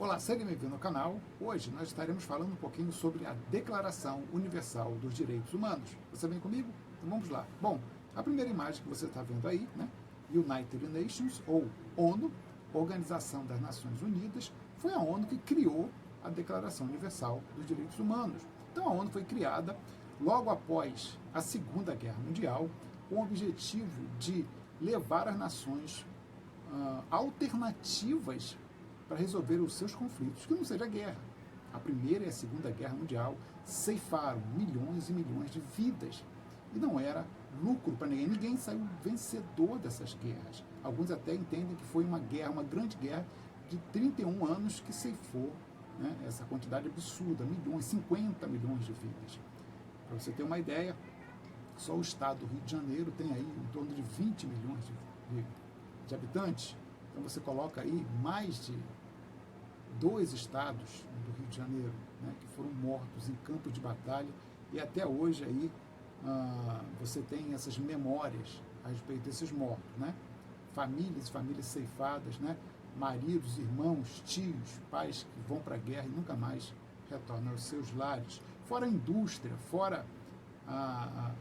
Olá, seja bem-vindo ao canal. Hoje nós estaremos falando um pouquinho sobre a Declaração Universal dos Direitos Humanos. Você vem comigo? Então vamos lá. Bom, a primeira imagem que você está vendo aí, né? United Nations, ou ONU, Organização das Nações Unidas, foi a ONU que criou a Declaração Universal dos Direitos Humanos. Então a ONU foi criada logo após a Segunda Guerra Mundial, com o objetivo de levar as nações alternativas para resolver os seus conflitos, que não seja guerra. A Primeira e a Segunda Guerra Mundial ceifaram milhões e milhões de vidas. E não era lucro para ninguém. Ninguém saiu vencedor dessas guerras. Alguns até entendem que foi uma guerra, uma grande guerra de 31 anos que ceifou, né, essa quantidade absurda, milhões, 50 milhões de vidas. Para você ter uma ideia, só o estado do Rio de Janeiro tem aí em torno de 20 milhões de habitantes. Então você coloca aí mais de 2 estados do Rio de Janeiro, né, que foram mortos em campos de batalha, e até hoje aí você tem essas memórias a respeito desses mortos, né? Famílias e famílias ceifadas, né? Maridos, irmãos, tios, pais que vão para a guerra e nunca mais retornam aos seus lares, fora a indústria, fora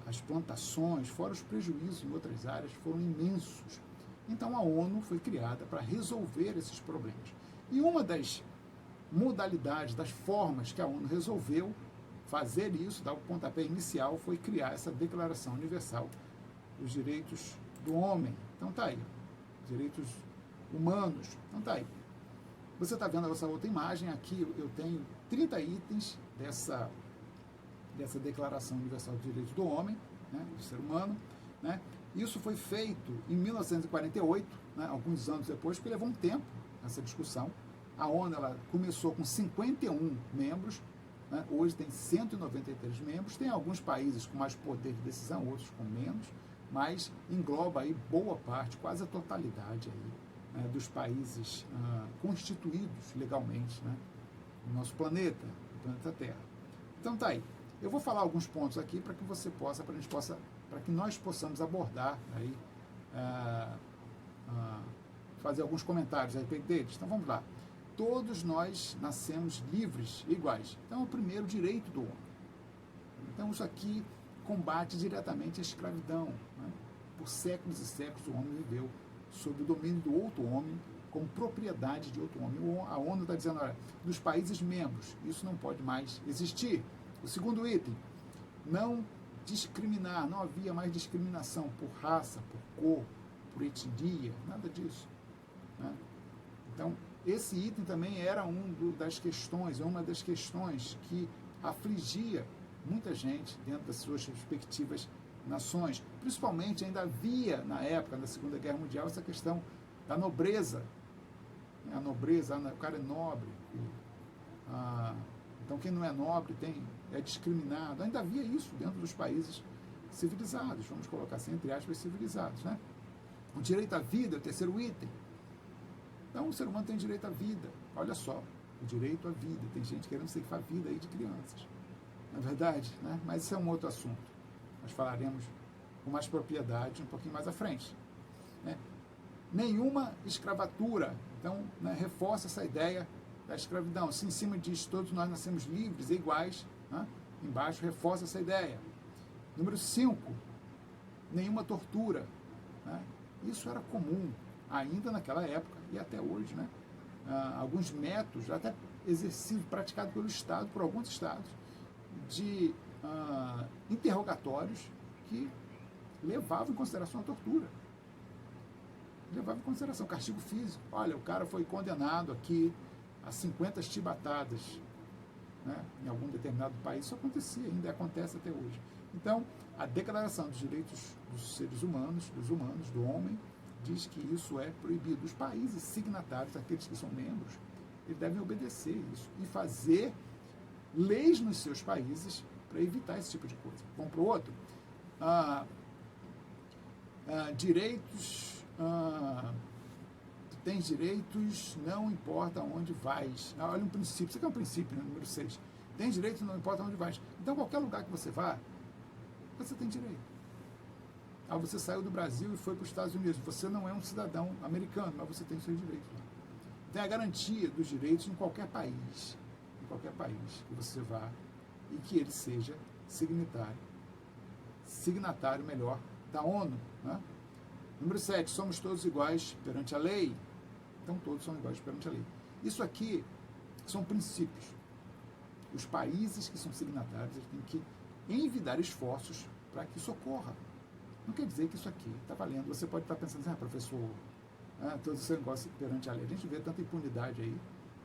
as plantações, fora os prejuízos em outras áreas foram imensos. Então a ONU foi criada para resolver esses problemas. E uma das modalidades, das formas que a ONU resolveu fazer isso, dar o pontapé inicial, foi criar essa Declaração Universal dos Direitos do Homem. Então tá aí, direitos humanos. Então tá aí. Você está vendo essa outra imagem, aqui eu tenho 30 itens dessa Declaração Universal dos Direitos do Homem, né, do ser humano, né? Isso foi feito em 1948, né, alguns anos depois, porque levou um tempo essa discussão. A ONU ela começou com 51 membros, né, hoje tem 193 membros, tem alguns países com mais poder de decisão, outros com menos, mas engloba aí boa parte, quase a totalidade aí, né, dos países constituídos legalmente, né, no nosso planeta, no planeta Terra. Então tá aí. Eu vou falar alguns pontos aqui para que você possa, para que nós possamos abordar aí, fazer alguns comentários a respeito deles. Então vamos lá. Todos nós nascemos livres e iguais. Então é o primeiro direito do homem. Então isso aqui combate diretamente a escravidão, né? Por séculos e séculos o homem viveu sob o domínio do outro homem, como propriedade de outro homem. A ONU está dizendo, olha, dos países membros, isso não pode mais existir. O segundo item, não discriminar, não havia mais discriminação por raça, por cor, por etnia, nada disso, né? Então, esse item também era uma das questões que afligia muita gente dentro das suas respectivas nações. Principalmente, ainda havia, na época da Segunda Guerra Mundial, essa questão da nobreza. A nobreza, o cara é nobre. Então, quem não é nobre é discriminado. Ainda havia isso dentro dos países civilizados, vamos colocar assim, entre aspas, civilizados, né? O direito à vida é o terceiro item. Então, o ser humano tem direito à vida. Olha só, o direito à vida. Tem gente querendo ceifar a vida aí de crianças. Não é verdade? Né? Mas isso é um outro assunto. Nós falaremos com mais propriedade um pouquinho mais à frente, né? Nenhuma escravatura. Então, né, reforça essa ideia da escravidão. Se em cima diz todos nós nascemos livres e iguais, né? Embaixo reforça essa ideia. Número 5, nenhuma tortura, né? Isso era comum ainda naquela época e até hoje, né? Alguns métodos, até exercidos praticados pelo Estado, por alguns estados, de interrogatórios que levavam em consideração a tortura. Levava em consideração castigo físico. Olha, o cara foi condenado aqui a 50 chibatadas, né, em algum determinado país. Isso acontecia, ainda acontece até hoje. Então, a Declaração dos Direitos dos Seres Humanos, do homem, diz que isso é proibido. Os países signatários, aqueles que são membros, eles devem obedecer isso e fazer leis nos seus países para evitar esse tipo de coisa. Vamos para o outro. Direitos... tu tens direitos, não importa onde vais. Olha um princípio, isso aqui é um princípio, né, número 6. Tens direitos, não importa onde vais. Então, qualquer lugar que você vá, você tem direito. Você saiu do Brasil e foi para os Estados Unidos. Você não é um cidadão americano, mas você tem seus direitos lá. tem a garantia dos direitos em qualquer país que você vá e que ele seja signatário melhor, da ONU. Né? Número 7, somos todos iguais perante a lei. Então todos são iguais perante a lei. Isso aqui são princípios. Os países que são signatários eles têm que envidar esforços para que isso ocorra. Não quer dizer que isso aqui está valendo. Você pode estar pensando assim, professor, todos são iguais perante a lei. A gente vê tanta impunidade aí.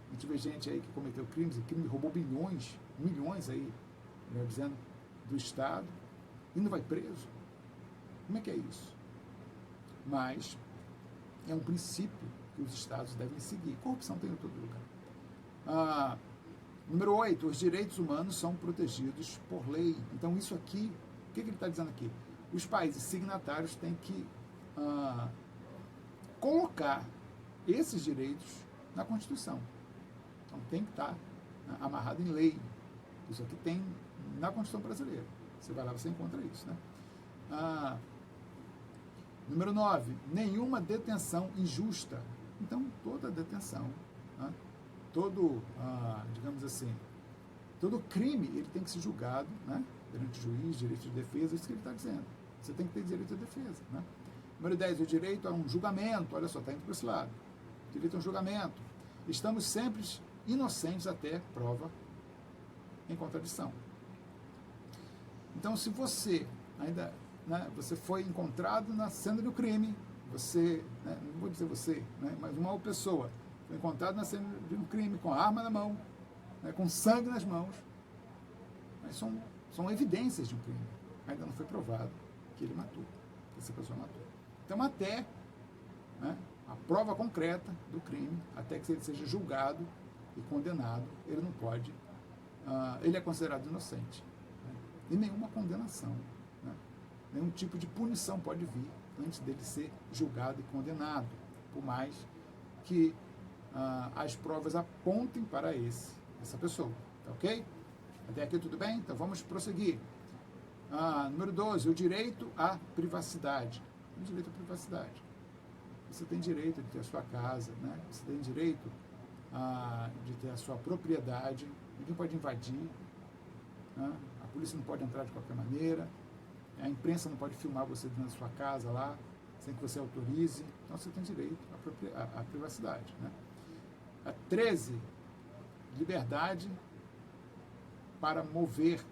A gente vê gente aí que cometeu crimes, roubou milhões aí, melhor dizendo, do Estado, e não vai preso. Como é que é isso? Mas é um princípio que os Estados devem seguir. Corrupção tem em todo lugar. Número 8, os direitos humanos são protegidos por lei. Então, isso aqui, o que ele está dizendo aqui? Os países signatários têm que colocar esses direitos na Constituição. Então, tem que estar amarrado em lei. Isso aqui tem na Constituição brasileira. Você vai lá, você encontra isso. Né? Número 9, nenhuma detenção injusta. Então, toda detenção, né? Digamos assim, todo crime ele tem que ser julgado, né? Perante o juiz, direito de defesa, isso que ele está dizendo. Você tem que ter direito à defesa. Né? Número 10, o direito a um julgamento. Olha só, está indo para esse lado. Direito a um julgamento. Estamos sempre inocentes até prova em contradição. Então, se você ainda, né, você foi encontrado na cena do crime, você, né, não vou dizer você, né, mas uma pessoa foi encontrada na cena de um crime com a arma na mão, né, com sangue nas mãos, mas são evidências de um crime. Ainda não foi provado que ele matou, que essa pessoa matou. Então, até, né, a prova concreta do crime, até que ele seja julgado e condenado, ele não pode, ele é considerado inocente. Né? E nenhuma condenação, né? Nenhum tipo de punição pode vir antes dele ser julgado e condenado, por mais que as provas apontem para essa pessoa. Tá ok? Até aqui tudo bem? Então vamos prosseguir. Número 12, o direito à privacidade. O direito à privacidade. Você tem direito de ter a sua casa, né? Você tem direito de ter a sua propriedade, ninguém pode invadir, né? A polícia não pode entrar de qualquer maneira, a imprensa não pode filmar você dentro da sua casa lá, sem que você autorize. Então você tem direito à privacidade. Né? A 13, liberdade para mover.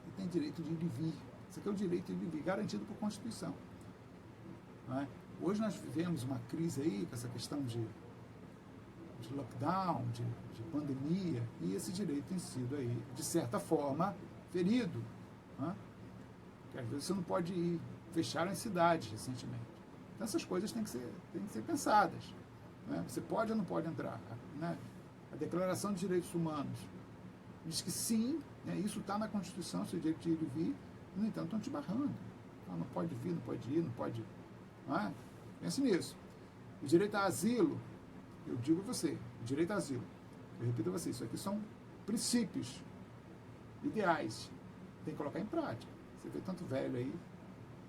E tem direito de ir e vir. Isso aqui é o direito de ir e vir, garantido por Constituição. Não é? Hoje nós vivemos uma crise aí, com essa questão de lockdown, de pandemia, e esse direito tem sido aí, de certa forma, ferido. Né? Porque às vezes você não pode ir, fecharam as cidades recentemente. Então essas coisas têm que ser pensadas. Né? Você pode ou não pode entrar. Né? A Declaração de Direitos Humanos diz que sim, né, isso está na Constituição, seu direito de ir e vir, no entanto estão te barrando. Não pode vir, não pode ir, não pode... Não é? Pense nisso. O direito a asilo, eu digo a você, o direito a asilo, eu repito a você, isso aqui são princípios ideais, tem que colocar em prática. Você vê tanto velho aí,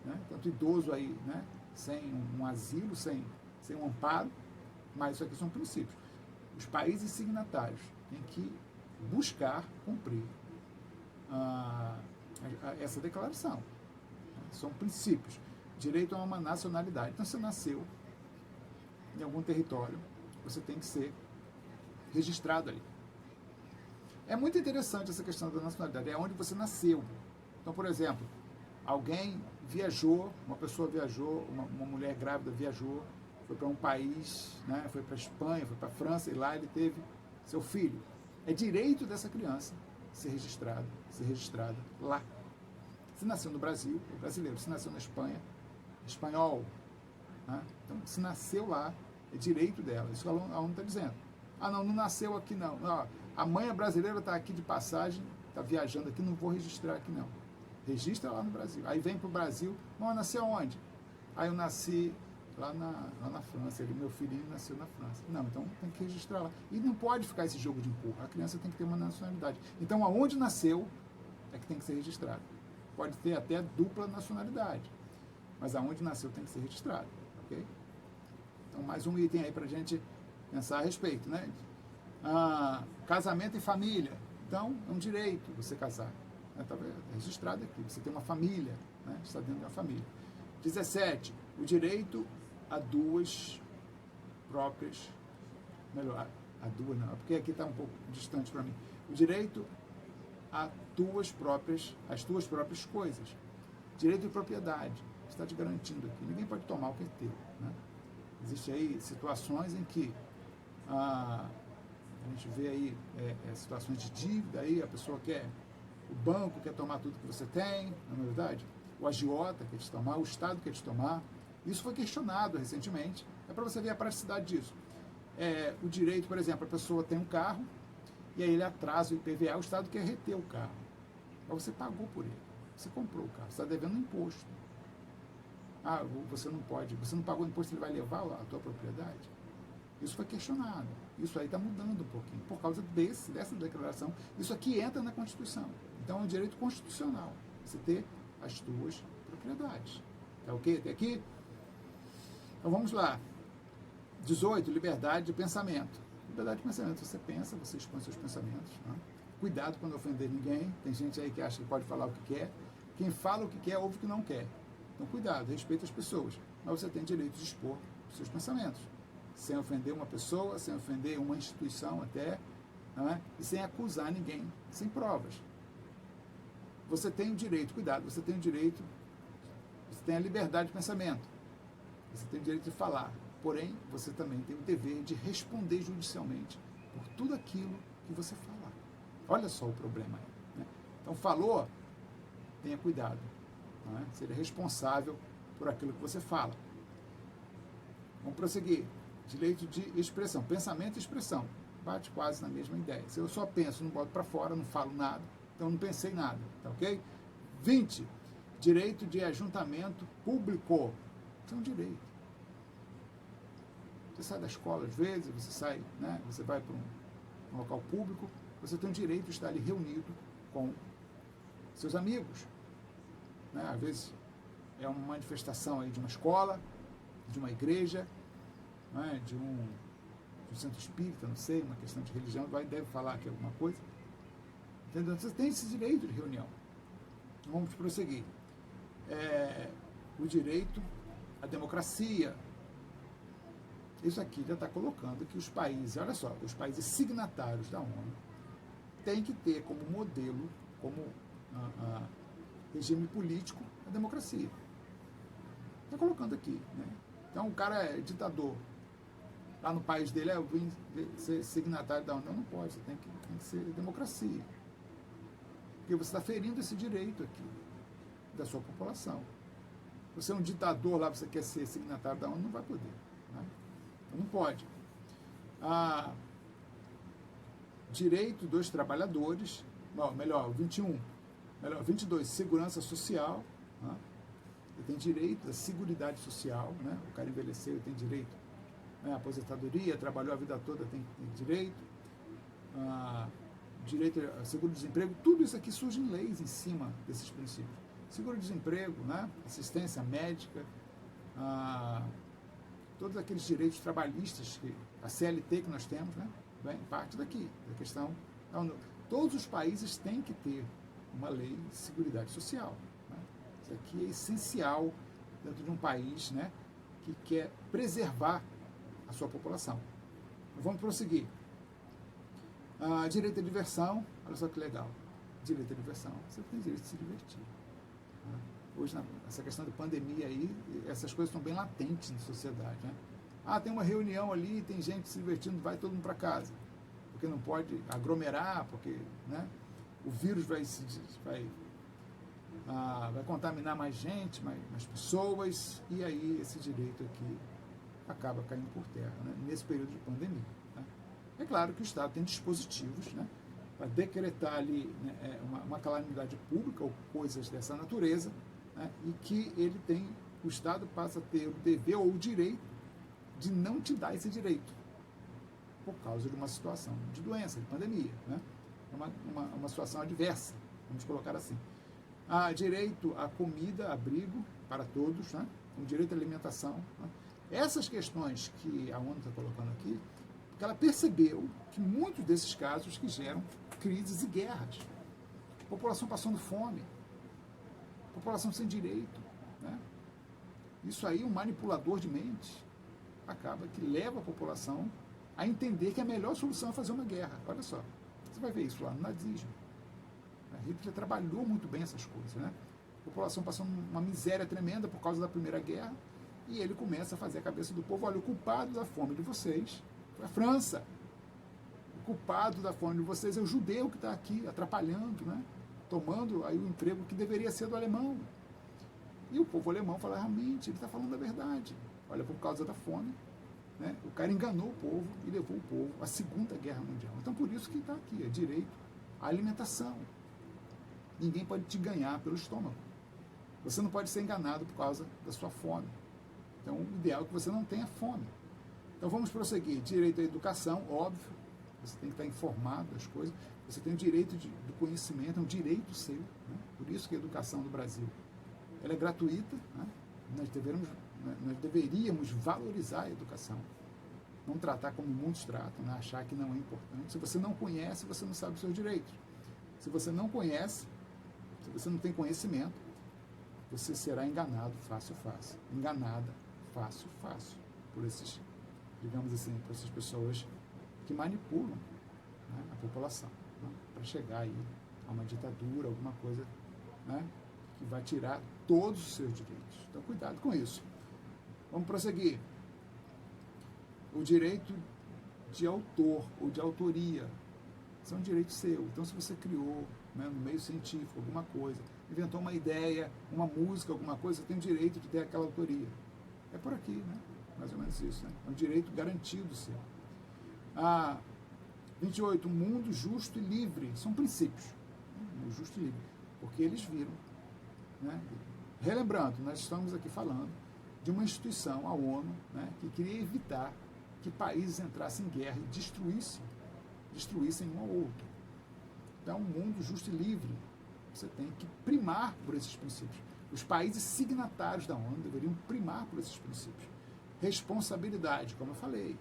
né, tanto idoso aí, né, sem um asilo, sem um amparo, mas isso aqui são princípios. Os países signatários têm que buscar cumprir essa declaração. São princípios. Direito a uma nacionalidade. Então, você nasceu em algum território, você tem que ser registrado ali. É muito interessante essa questão da nacionalidade, é onde você nasceu. Então, por exemplo, alguém viajou, uma pessoa viajou, uma mulher grávida viajou, foi para um país, né, foi para a Espanha, foi para a França, e lá ele teve seu filho. É direito dessa criança ser registrada lá. Se nasceu no Brasil, é brasileiro. Se nasceu na Espanha, é espanhol. Né? Então, se nasceu lá, é direito dela. Isso que a ONU está dizendo. Não nasceu aqui não. A mãe é brasileira, está aqui de passagem, está viajando aqui, não vou registrar aqui não. Registra lá no Brasil. Aí vem para o Brasil, nasceu onde? Aí eu nasci lá na França, meu filhinho nasceu na França. Não, então tem que registrar lá. E não pode ficar esse jogo de empurra. A criança tem que ter uma nacionalidade. Então, aonde nasceu, é que tem que ser registrado. Pode ter até dupla nacionalidade, mas aonde nasceu tem que ser registrado, ok? Então, mais um item aí para a gente pensar a respeito, né? Casamento e família. Então, é um direito você casar. Está registrado aqui. Você tem uma família, né? Está dentro de uma família. 17. O direito a duas próprias... Melhor, a duas não, porque aqui está um pouco distante para mim. O direito a as tuas próprias coisas. Direito de propriedade. Está te garantindo aqui. Ninguém pode tomar o que é teu, né? Existem aí situações em que a gente vê aí situações de dívida, aí a pessoa quer, o banco quer tomar tudo que você tem, não é verdade? O agiota quer te tomar, o Estado quer te tomar. Isso foi questionado recentemente. É para você ver a praticidade disso. O direito, por exemplo, a pessoa tem um carro e aí ele atrasa o IPVA, o Estado quer reter o carro. Mas você pagou por ele, você comprou o carro, você está devendo um imposto. Você não pode, você não pagou o imposto, ele vai levar a tua propriedade? Isso foi questionado. Isso aí está mudando um pouquinho, por causa dessa declaração. Isso aqui entra na Constituição. Então é um direito constitucional, você ter as tuas propriedades. Tá ok? Até aqui? Então vamos lá. 18, liberdade de pensamento. Liberdade de pensamento, você pensa, você expõe seus pensamentos. Né? Cuidado quando ofender ninguém. Tem gente aí que acha que pode falar o que quer. Quem fala o que quer, ouve o que não quer. Então cuidado, respeita as pessoas. Mas você tem direito de expor os seus pensamentos. Sem ofender uma pessoa, sem ofender uma instituição até, não é? E sem acusar ninguém, sem provas. Você tem o direito, cuidado, você tem o direito, você tem a liberdade de pensamento. Você tem o direito de falar. Porém, você também tem o dever de responder judicialmente por tudo aquilo que você falar. Olha só o problema aí, né? Então, falou, tenha cuidado. Não é? Seja responsável por aquilo que você fala. Vamos prosseguir. Direito de expressão. Pensamento e expressão. Bate quase na mesma ideia. Se eu só penso, não boto para fora, não falo nada, então não pensei nada. Tá ok? 20. Direito de ajuntamento público. Isso é um direito. Você sai da escola às vezes, você sai, né, você vai para um local público, você tem o direito de estar ali reunido com seus amigos. Né? Às vezes é uma manifestação aí de uma escola, de uma igreja, né, de um centro espírita, não sei, uma questão de religião, deve falar aqui alguma coisa. Entendeu? Você tem esse direito de reunião. Vamos prosseguir. O direito à democracia. Isso aqui já está colocando que os países, olha só, os países signatários da ONU têm que ter como modelo, como regime político, a democracia. Está colocando aqui, né? Então, o cara é ditador. Lá no país dele, eu vim ser signatário da ONU. Não pode, você tem que ser democracia. Porque você está ferindo esse direito aqui da sua população. Você é um ditador lá, você quer ser signatário da ONU, não vai poder. Né? Então, não pode. Direito dos trabalhadores, não, melhor, 22, segurança social. Né? Ele tem direito à seguridade social, né? O cara envelheceu, ele tem direito, né? Aposentadoria, trabalhou a vida toda, tem direito. Direito a seguro-desemprego, tudo isso aqui surge em leis em cima desses princípios. Seguro-desemprego, né? Assistência médica, todos aqueles direitos trabalhistas, a CLT que nós temos, né? Vem parte daqui, da questão. Então, todos os países têm que ter uma lei de seguridade social. Né? Isso aqui é essencial dentro de um país, né, que quer preservar a sua população. Vamos prosseguir. Direito à diversão, olha só que legal. Direito à diversão, você tem direito de se divertir. Né? Hoje, essa questão de pandemia aí, essas coisas estão bem latentes na sociedade. Né? Tem uma reunião ali, tem gente se divertindo, vai todo mundo para casa. Porque não pode aglomerar, porque, né, o vírus vai contaminar mais gente, mais pessoas, e aí esse direito aqui acaba caindo por terra, né, nesse período de pandemia. Né? É claro que o Estado tem dispositivos, né, para decretar ali, né, uma calamidade pública ou coisas dessa natureza, né, e que o Estado passa a ter o dever ou o direito de não te dar esse direito, por causa de uma situação de doença, de pandemia, né? Uma situação adversa, vamos colocar assim. Direito à comida, abrigo para todos, né? O direito à alimentação. Né? Essas questões que a ONU está colocando aqui Porque ela percebeu que muitos desses casos que geram crises e guerras. População passando fome, população sem direito, né? Isso aí, um manipulador de mente, acaba que leva a população a entender que a melhor solução é fazer uma guerra. Olha só, você vai ver isso lá no nazismo. Hitler trabalhou muito bem essas coisas, né? A população passando uma miséria tremenda por causa da Primeira Guerra, e ele começa a fazer a cabeça do povo: olha, o culpado da fome de vocês foi a França. O culpado da fome de vocês é o judeu que está aqui atrapalhando, né? Tomando aí o emprego que deveria ser do alemão. E o povo alemão fala: realmente, ele está falando a verdade. Olha, por causa da fome, né? O cara enganou o povo e levou o povo à Segunda Guerra Mundial. Então, por isso que está aqui, é direito à alimentação. Ninguém pode te ganhar pelo estômago. Você não pode ser enganado por causa da sua fome. Então, o ideal é que você não tenha fome. Então, vamos prosseguir. Direito à educação, óbvio. Você tem que estar informado das coisas. Você tem o direito do conhecimento, é um direito seu. Né? Por isso que a educação do Brasil ela é gratuita. Né? Nós deveríamos valorizar a educação. Não tratar como muitos tratam, né? Achar que não é importante. Se você não conhece, você não sabe os seus direitos. Se você não conhece, se você não tem conhecimento, você será enganado fácil. Enganada fácil. Por esses, digamos assim, por essas pessoas que manipulam, né, a população, né, para chegar aí a uma ditadura, alguma coisa, né, que vai tirar todos os seus direitos. Então, cuidado com isso. Vamos prosseguir. O direito de autor ou de autoria são direitos seus. Então, se você criou, né, no meio científico alguma coisa, inventou uma ideia, uma música, alguma coisa, você tem o direito de ter aquela autoria. É por aqui, né? Mais ou menos isso, né? É um direito garantido seu. 28. Mundo justo e livre. São princípios. Mundo justo e livre. Porque eles viram, né? Relembrando, nós estamos aqui falando de uma instituição, a ONU, né, que queria evitar que países entrassem em guerra e destruíssem um ao outro. Então, um mundo justo e livre, você tem que primar por esses princípios. Os países signatários da ONU deveriam primar por esses princípios. Responsabilidade, como eu falei.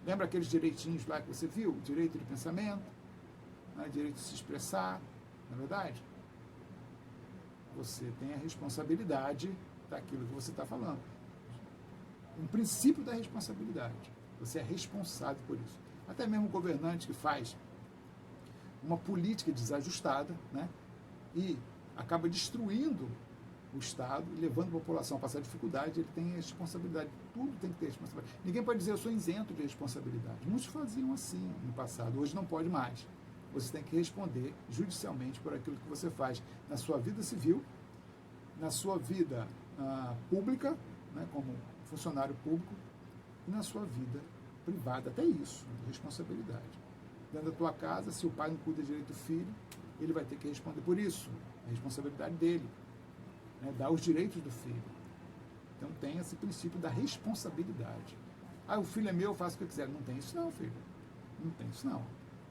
Lembra aqueles direitinhos lá que você viu? Direito de pensamento, né, direito de se expressar, não é verdade? Você tem a responsabilidade daquilo que você está falando. Um princípio da responsabilidade. Você é responsável por isso. Até mesmo o governante que faz uma política desajustada, né, e acaba destruindo o Estado e levando a população a passar dificuldade, ele tem a responsabilidade. Tudo tem que ter responsabilidade. Ninguém pode dizer: eu sou isento de responsabilidade. Muitos faziam assim no passado, hoje não pode mais. Você tem que responder judicialmente por aquilo que você faz na sua vida civil, na sua vida pública, né, como funcionário público, e na sua vida privada. Até isso, responsabilidade. Dentro da tua casa, se o pai não cuida direito do filho, ele vai ter que responder por isso. É a responsabilidade dele, né, dar os direitos do filho. Então tem esse princípio da responsabilidade. O filho é meu, eu faço o que eu quiser. Não tem isso não, filho. Não tem isso não.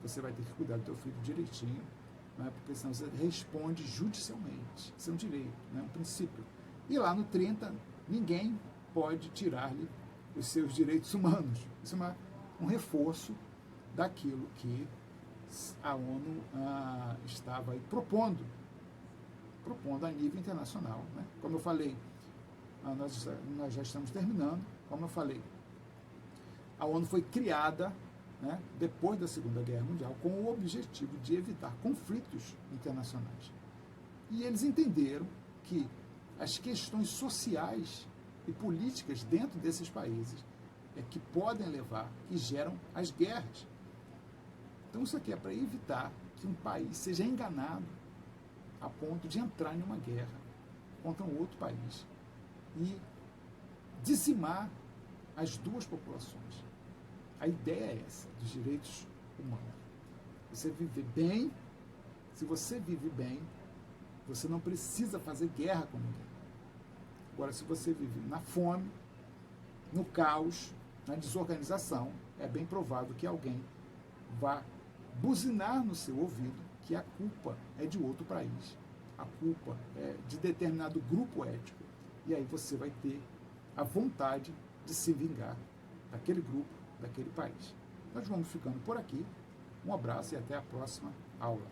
Você vai ter que cuidar do teu filho direitinho, né, porque senão você responde judicialmente. Isso é um direito, né, um princípio. E lá no 30, ninguém pode tirar-lhe os seus direitos humanos. Isso é um reforço daquilo que a ONU estava aí propondo a nível internacional. Né? Como eu falei, nós já estamos terminando. Como eu falei, a ONU foi criada, né, depois da Segunda Guerra Mundial com o objetivo de evitar conflitos internacionais. E eles entenderam que as questões sociais e políticas dentro desses países é que podem levar, que geram as guerras. Então isso aqui é para evitar que um país seja enganado a ponto de entrar em uma guerra contra um outro país e dizimar as duas populações. A ideia é essa, dos direitos humanos. Você viver bem, se você vive bem, você não precisa fazer guerra com ninguém. Agora, se você vive na fome, no caos, na desorganização, é bem provável que alguém vá buzinar no seu ouvido que a culpa é de outro país, a culpa é de determinado grupo étnico. E aí você vai ter a vontade de se vingar daquele grupo daquele país. Nós vamos ficando por aqui. Um abraço e até a próxima aula.